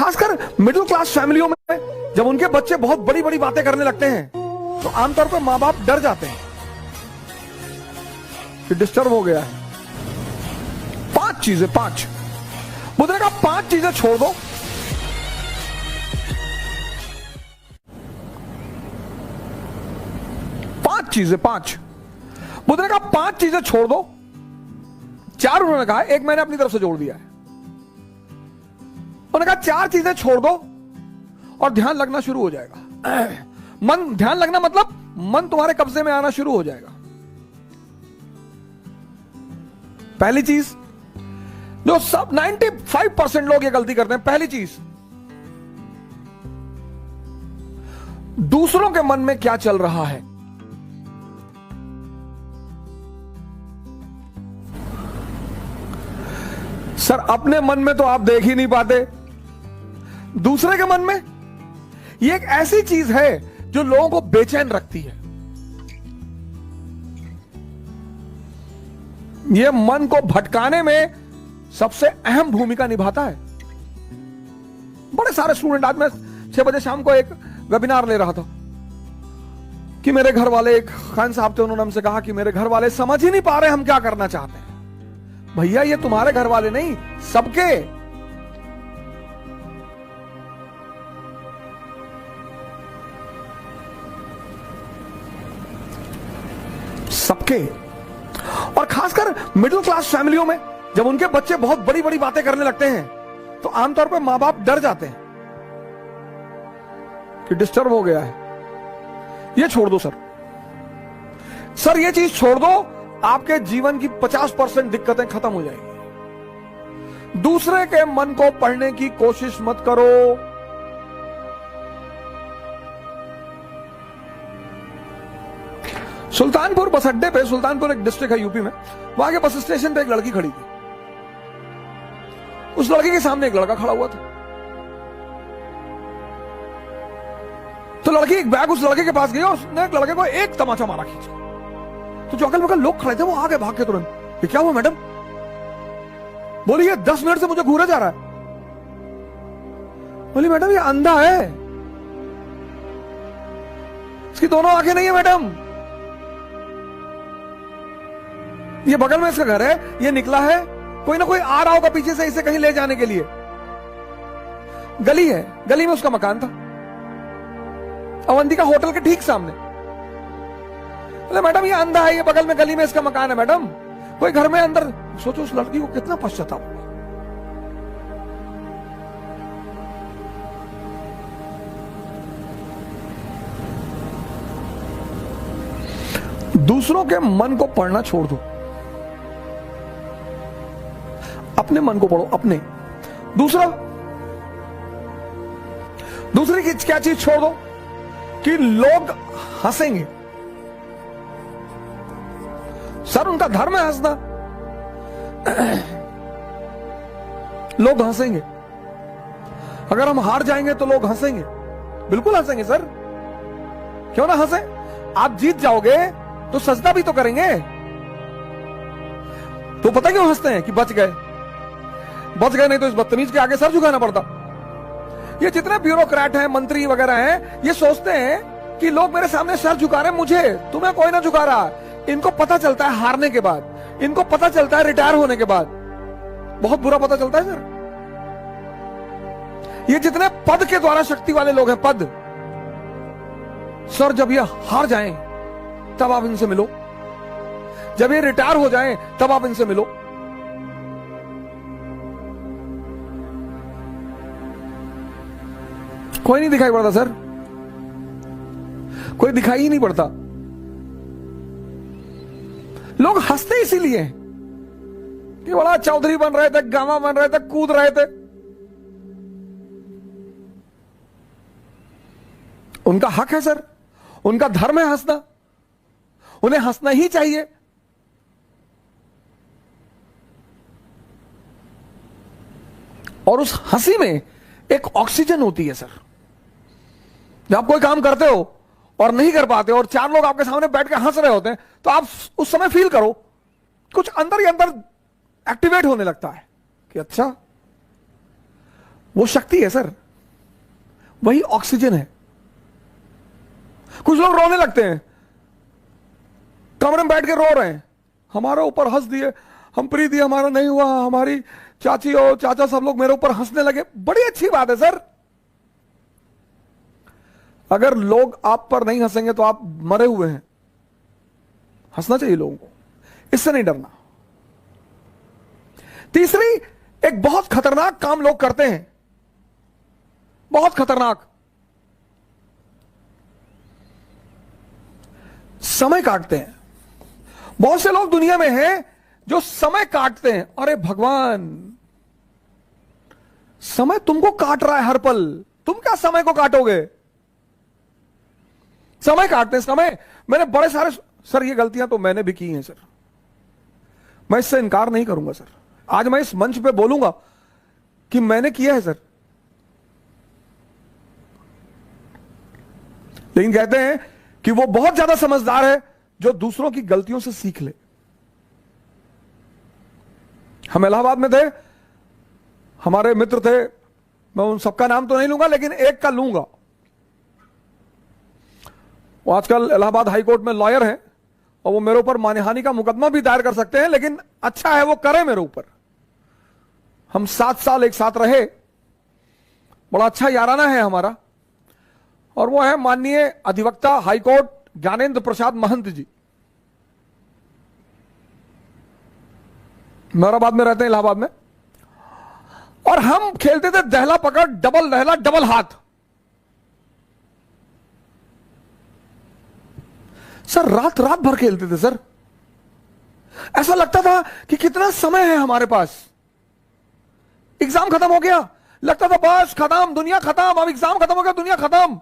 खासकर middle class फैमिलियों में जब उनके बच्चे बहुत बड़ी बड़ी बातें करने लगते हैं तो आमतौर पर मां बाप डर जाते हैं कि डिस्टर्ब हो गया है। 5 बुद्ध ने कहा 5 चीजें छोड़ दो। पांच बुद्ध ने कहा 5 चीजें छोड़ दो। 4 उन्होंने कहा, एक मैंने अपनी तरफ से जोड़ दिया है। उन्होंने कहा 4 चीजें छोड़ दो और ध्यान लगना शुरू हो जाएगा। मन ध्यान लगना मतलब मन तुम्हारे कब्जे में आना शुरू हो जाएगा। पहली चीज जो सब 95% लोग ये गलती करते हैं, पहली चीज दूसरों के मन में क्या चल रहा है। सर अपने मन में तो आप देख ही नहीं पाते, दूसरे के मन में ये एक ऐसी चीज है जो लोगों को बेचैन रखती है। ये मन को भटकाने में सबसे अहम भूमिका निभाता है। बड़े सारे स्टूडेंट, आज मैं 6 बजे शाम को एक वेबिनार ले रहा था कि मेरे घर वाले, एक खान साहब थे, उन्होंने हमसे कहा कि मेरे घर वाले समझ ही नहीं पा रहे हम क्या करना चाहते हैं। भैया ये तुम्हारे घर वाले नहीं, सबके। और खासकर मिडिल क्लास फैमिलियों में जब उनके बच्चे बहुत बड़ी बड़ी बातें करने लगते हैं तो आमतौर पर मां बाप डर जाते हैं कि डिस्टर्ब हो गया है। ये छोड़ दो सर ये चीज छोड़ दो, आपके जीवन की 50% दिक्कतें खत्म हो जाएंगी। दूसरे के मन को पढ़ने की कोशिश मत करो। सुल्तानपुर बस अड्डे पे, सुल्तानपुर एक डिस्ट्रिक्ट है यूपी में, वहां के बस स्टेशन पे एक लड़की खड़ी थी। उस लड़की के सामने एक लड़का खड़ा हुआ था। तो लड़की एक बैग उस लड़के के पास गई और उसने एक लड़के को एक तमाचा मारा खींच। तो जो अगल बगल लोग खड़े थे वो आगे भाग के तुरंत, ये क्या हुआ मैडम? बोली ये 10 मिनट से मुझे घूरा जा रहा है। बोली मैडम ये अंधा है, इसकी दोनों आंखें नहीं है मैडम। ये बगल में इसका घर है, ये निकला है, कोई ना कोई आ रहा होगा पीछे से इसे कहीं ले जाने के लिए। गली है, गली में उसका मकान था, अवंतिका होटल के ठीक सामने। मैडम ये अंधा है, ये बगल में गली में इसका मकान है मैडम, कोई घर में अंदर। सोचो उस लड़की को कितना पश्चाताप हुआ। दूसरों के मन को पढ़ना छोड़ दो, अपने मन को पढ़ो, अपने। दूसरी की क्या चीज छोड़ दो कि लोग हंसेंगे। सर उनका धर्म है हंसना, लोग हंसेंगे। अगर हम हार जाएंगे तो लोग हंसेंगे, बिल्कुल हंसेंगे सर, क्यों ना हंसे। आप जीत जाओगे तो सजदा भी तो करेंगे। तो पता क्यों हंसते हैं कि बच गए, नहीं तो इस बदतमीज के आगे सर झुकाना पड़ता। ये जितने ब्यूरोक्रेट हैं, मंत्री वगैरह हैं, ये सोचते हैं कि लोग मेरे सामने सर झुका रहे हैं, मुझे, तुम्हें कोई ना झुका रहा। इनको पता चलता है हारने के बाद, इनको पता चलता है रिटायर होने के बाद, बहुत बुरा पता चलता है सर। ये जितने पद के द्वारा शक्ति वाले लोग हैं, पद, सर जब ये हार जाएं तब आप इनसे मिलो, जब ये रिटायर हो जाएं तब आप इनसे मिलो। कोई नहीं दिखाई पड़ता सर, कोई दिखाई ही नहीं पड़ता। लोग हंसते इसीलिए कि बड़ा चौधरी बन रहे थे, गामा बन रहे थे, कूद रहे थे। उनका हक है सर, उनका धर्म है हंसना, उन्हें हंसना ही चाहिए। और उस हंसी में एक ऑक्सीजन होती है सर। जब आप कोई काम करते हो और नहीं कर पाते और 4 लोग आपके सामने बैठ के हंस रहे होते हैं तो आप उस समय फील करो, कुछ अंदर ही अंदर एक्टिवेट होने लगता है कि अच्छा वो शक्ति है सर, वही ऑक्सीजन है। कुछ लोग रोने लगते हैं, कमरे में बैठ के रो रहे हैं, हमारे ऊपर हंस दिए, हम प्रीति हमारा नहीं हुआ, हमारी चाची और चाचा सब लोग मेरे ऊपर हंसने लगे। बड़ी अच्छी बात है सर, अगर लोग आप पर नहीं हंसेंगे तो आप मरे हुए हैं। हंसना चाहिए लोगों को, इससे नहीं डरना। तीसरी, एक बहुत खतरनाक काम लोग करते हैं, बहुत खतरनाक, समय काटते हैं। बहुत से लोग दुनिया में हैं जो समय काटते हैं। अरे भगवान, समय तुमको काट रहा है हर पल, तुम क्या समय को काटोगे? समय काटते हैं, समय। मैंने बड़े सारे, सर ये गलतियां तो मैंने भी की हैं सर, मैं इससे इनकार नहीं करूंगा सर। आज मैं इस मंच पे बोलूंगा कि मैंने किया है सर। लेकिन कहते हैं कि वो बहुत ज्यादा समझदार है जो दूसरों की गलतियों से सीख ले। हम इलाहाबाद में थे, हमारे मित्र थे, मैं उन सबका नाम तो नहीं लूंगा लेकिन एक का लूंगा। वो आजकल इलाहाबाद हाई कोर्ट में लॉयर हैं और वो मेरे ऊपर मानहानि का मुकदमा भी दायर कर सकते हैं, लेकिन अच्छा है वो करे मेरे ऊपर। हम 7 साल एक साथ रहे, बड़ा अच्छा याराना है हमारा। और वो है माननीय अधिवक्ता हाईकोर्ट ज्ञानेंद्र प्रसाद महंत जी, मेहराबाद में रहते हैं, इलाहाबाद में। और हम खेलते थे दहला पकड़, डबल दहला, डबल हाथ। सर रात रात भर खेलते थे सर, ऐसा लगता था कि कितना समय है हमारे पास। एग्जाम खत्म हो गया, लगता था बस खत्म, दुनिया खत्म, अब एग्जाम खत्म हो गया, दुनिया खत्म।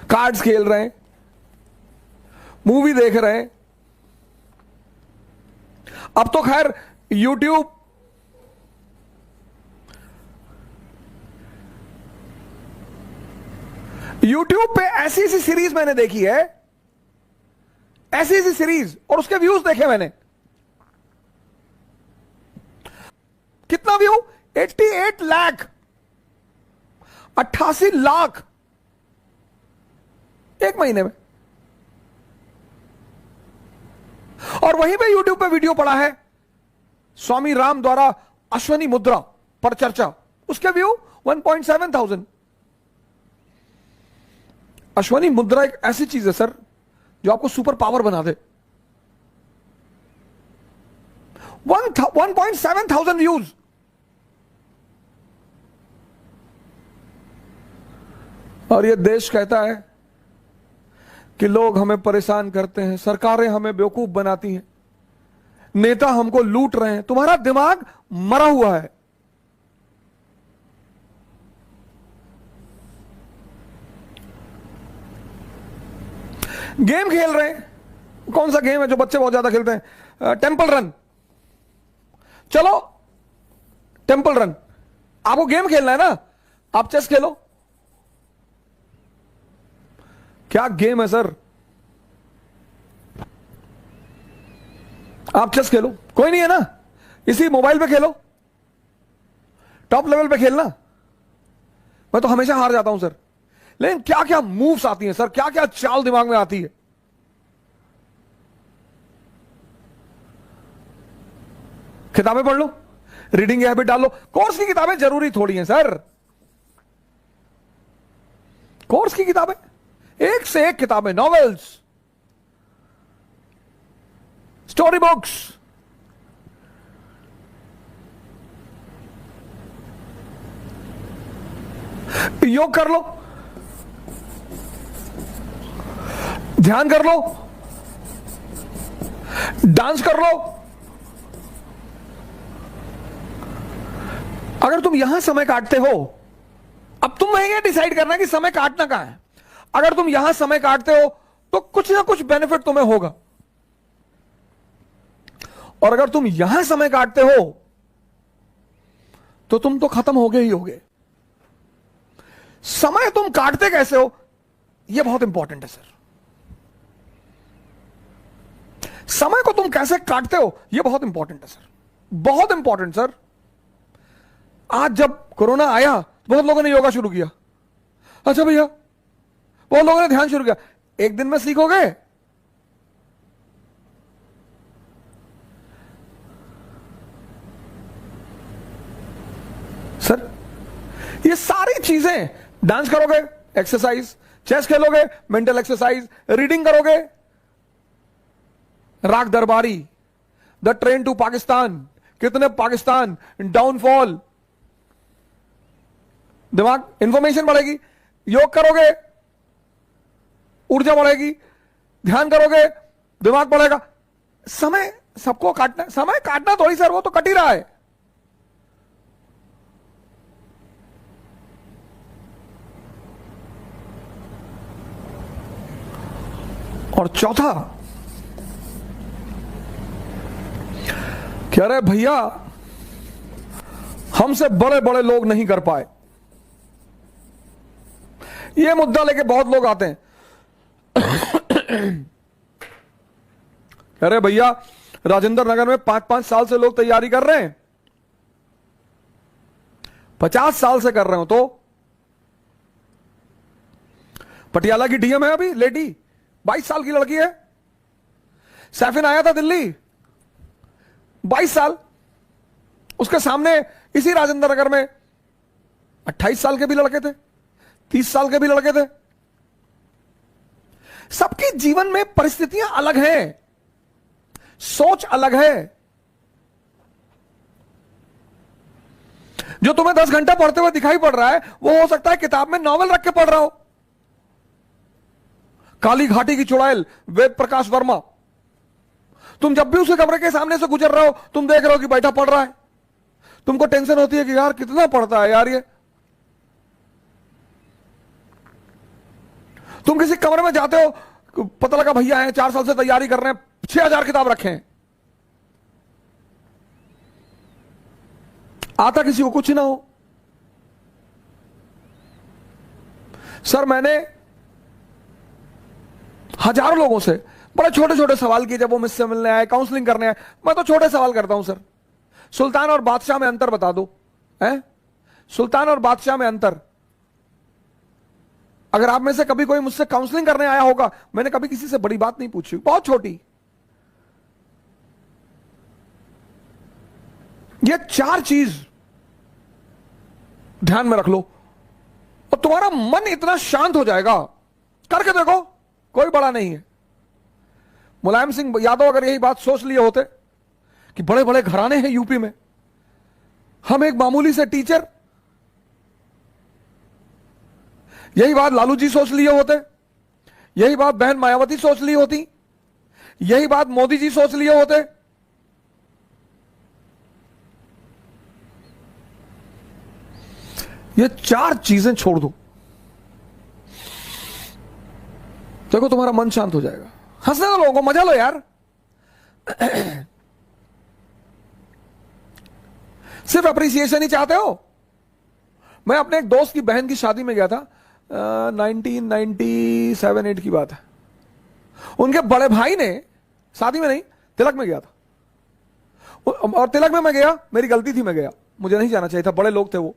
कार्ड्स खेल रहे हैं, मूवी देख रहे हैं। अब तो खैर यूट्यूब, यूट्यूब पे ऐसी ऐसी सीरीज मैंने देखी है, ऐसी ऐसी सीरीज, और उसके व्यूज देखे मैंने। कितना व्यू? 88 लाख, 88 लाख एक महीने में। और वहीं पे यूट्यूब पे वीडियो पड़ा है स्वामी राम द्वारा अश्वनी मुद्रा पर चर्चा, उसके व्यू 1.7 थाउजेंड। अश्वनी मुद्रा एक ऐसी चीज है सर जो आपको सुपर पावर बना दे। 1.7 थाउजेंड व्यूज। और ये देश कहता है कि लोग हमें परेशान करते हैं, सरकारें हमें बेवकूफ बनाती हैं, नेता हमको लूट रहे हैं। तुम्हारा दिमाग मरा हुआ है। गेम खेल रहे हैं, कौन सा गेम है जो बच्चे बहुत ज्यादा खेलते हैं? Temple run. चलो टेंपल रन, आपको गेम खेलना है ना, आप चेस खेलो। क्या गेम है सर, आप चेस खेलो, कोई नहीं है ना, इसी मोबाइल पे खेलो, टॉप लेवल पे खेलना। मैं तो हमेशा हार जाता हूं सर, लेकिन क्या क्या मूव्स आती हैं सर, क्या क्या चाल दिमाग में आती है। किताबें पढ़ लो, रीडिंग की हैबिट डाल लो। कोर्स की किताबें जरूरी थोड़ी हैं सर, कोर्स की किताबें एक से एक किताबें, नॉवेल्स, स्टोरी बुक्स, योग कर लो, ध्यान कर लो, डांस कर लो। अगर तुम यहां समय काटते हो, अब तुम ये डिसाइड करना कि समय काटना कहां है। अगर तुम यहां समय काटते हो तो कुछ ना कुछ बेनिफिट तुम्हें होगा, और अगर तुम यहां समय काटते हो तो तुम तो खत्म हो गए ही होगे। समय तुम काटते कैसे हो, यह बहुत इंपॉर्टेंट है सर। समय को तुम कैसे काटते हो, यह बहुत इंपॉर्टेंट है सर। बहुत इंपॉर्टेंट सर। आज जब कोरोना आया तो बहुत लोगों ने योगा शुरू किया। अच्छा भैया, बहुत लोगों ने ध्यान शुरू किया। एक दिन में सीखोगे? सर ये सारी चीजें, डांस करोगे एक्सरसाइज, चेस खेलोगे मेंटल एक्सरसाइज, रीडिंग करोगे, राग दरबारी, द ट्रेन टू पाकिस्तान, कितने पाकिस्तान, डाउनफॉल, दिमाग इंफॉर्मेशन बढ़ेगी। योग करोगे ऊर्जा बढ़ेगी, ध्यान करोगे दिमाग बढ़ेगा। समय सबको काटना, समय काटना थोड़ी सर, वो तो कट ही रहा है। और चौथा, कह रहे भैया हमसे बड़े बड़े लोग नहीं कर पाए। ये मुद्दा लेके बहुत लोग आते हैं। कह रहे भैया राजेंद्र नगर में 5-5 साल से लोग तैयारी कर रहे हैं, 50 साल से कर रहे हो। तो पटियाला की डीएम है अभी लेडी, 22 साल की लड़की है। सैफिन आया था दिल्ली, 22 साल। उसके सामने इसी राजेंद्र नगर में 28 साल के भी लड़के थे, 30 साल के भी लड़के थे। सबके जीवन में परिस्थितियां अलग हैं, सोच अलग है। जो तुम्हें 10 घंटा पढ़ते हुए दिखाई पड़ रहा है, वो हो सकता है किताब में नॉवेल रख के पढ़ रहा हो। काली घाटी की चुड़ैल वेद प्रकाश वर्मा, तुम जब भी उसके कमरे के सामने से गुजर रहे हो, तुम देख रहे हो कि बैठा पढ़ रहा है। तुमको टेंशन होती है कि यार कितना पढ़ता है यार ये। तुम किसी कमरे में जाते हो, पता लगा भैया हैं 4 साल से तैयारी कर रहे हैं, 6000 किताब रखे हैं। आता किसी को कुछ ना हो। सर मैंने हजारों लोगों से बड़े छोटे छोटे सवाल किए जब वो मुझसे मिलने आए, काउंसलिंग करने आए। मैं तो छोटे सवाल करता हूं सर, सुल्तान और बादशाह में अंतर बता दो। है सुल्तान और बादशाह में अंतर। अगर आप में से कभी कोई मुझसे काउंसलिंग करने आया होगा, मैंने कभी किसी से बड़ी बात नहीं पूछी, बहुत छोटी। ये 4 चीज ध्यान में रख लो और तुम्हारा मन इतना शांत हो जाएगा। करके देखो, कोई बड़ा नहीं है। मुलायम सिंह यादव अगर यही बात सोच लिए होते कि बड़े बड़े घराने हैं यूपी में, हम एक मामूली से टीचर, यही बात लालू जी सोच लिए होते, यही बात बहन मायावती सोच ली होती, यही बात मोदी जी सोच लिए होते, ये 4 चीजें छोड़ दो, देखो तुम्हारा मन शांत हो जाएगा। हंसने दो लोगों को, मजा लो यार। सिर्फ अप्रिसिएशन ही चाहते हो? मैं अपने एक दोस्त की बहन की शादी में गया था, 1997-8 की बात है। उनके बड़े भाई ने, शादी में नहीं तिलक में गया था, और तिलक में मैं गया, मेरी गलती थी, मैं गया, मुझे नहीं जाना चाहिए था। बड़े लोग थे वो,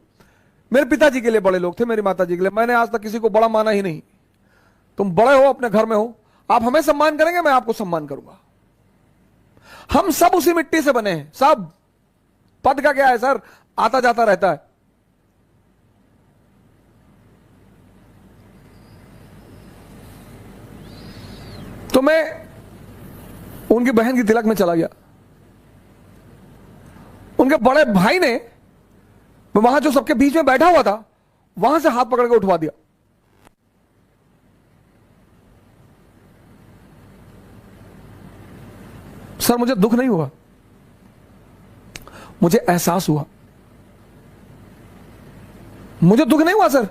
मेरे पिताजी के लिए बड़े लोग थे, मेरी माता जी के लिए। मैंने आज तक किसी को बड़ा माना ही नहीं। तुम बड़े हो, अपने घर में हो, आप हमें सम्मान करेंगे, मैं आपको सम्मान करूंगा। हम सब उसी मिट्टी से बने हैं, सब। पद का क्या है सर, आता जाता रहता है। तो मैं उनकी बहन की तिलक में चला गया। उनके बड़े भाई ने, वहां जो सबके बीच में बैठा हुआ था, वहां से हाथ पकड़ के उठवा दिया। सर मुझे दुख नहीं हुआ, मुझे एहसास हुआ। मुझे दुख नहीं हुआ सर,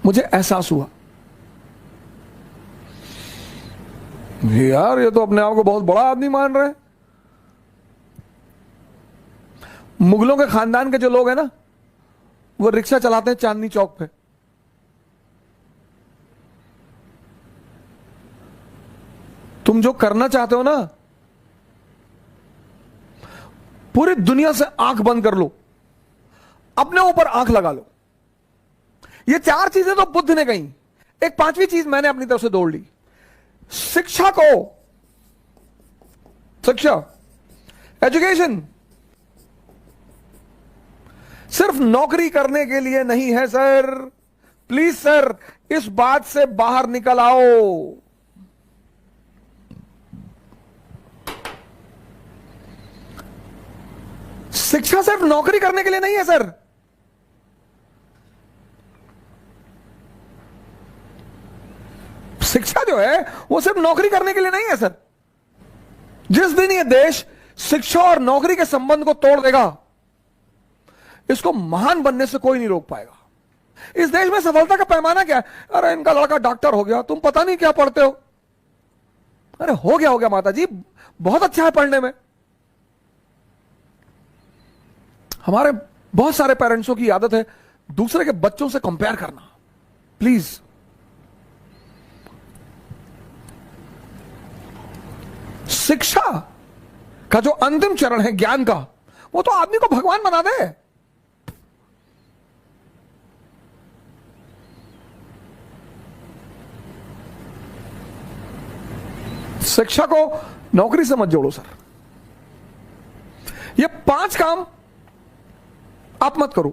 मुझे एहसास हुआ यार ये तो अपने आप को बहुत बड़ा आदमी मान रहे हैं। मुगलों के खानदान के जो लोग हैं ना, वो रिक्शा चलाते हैं चांदनी चौक पे। तुम जो करना चाहते हो ना, पूरी दुनिया से आंख बंद कर लो, अपने ऊपर आंख लगा लो। ये चार चीजें तो बुद्ध ने कही, एक पांचवी चीज मैंने अपनी तरफ से जोड़ ली। शिक्षा एजुकेशन सिर्फ नौकरी करने के लिए नहीं है सर। प्लीज सर, इस बात से बाहर निकल आओ। शिक्षा सिर्फ नौकरी करने के लिए नहीं है सर। शिक्षा जो है वो सिर्फ नौकरी करने के लिए नहीं है सर। जिस दिन ये देश शिक्षा और नौकरी के संबंध को तोड़ देगा, इसको महान बनने से कोई नहीं रोक पाएगा। इस देश में सफलता का पैमाना क्या है? अरे इनका लड़का डॉक्टर हो गया, तुम पता नहीं क्या पढ़ते हो। अरे हो गया माता जी, बहुत अच्छा है पढ़ने में। हमारे बहुत सारे पेरेंट्सों की आदत है दूसरे के बच्चों से कंपेयर करना। प्लीज, शिक्षा का जो अंतिम चरण है ज्ञान का, वो तो आदमी को भगवान बना दे। शिक्षा को नौकरी से मत जोड़ो सर। ये 5 काम आप मत करो।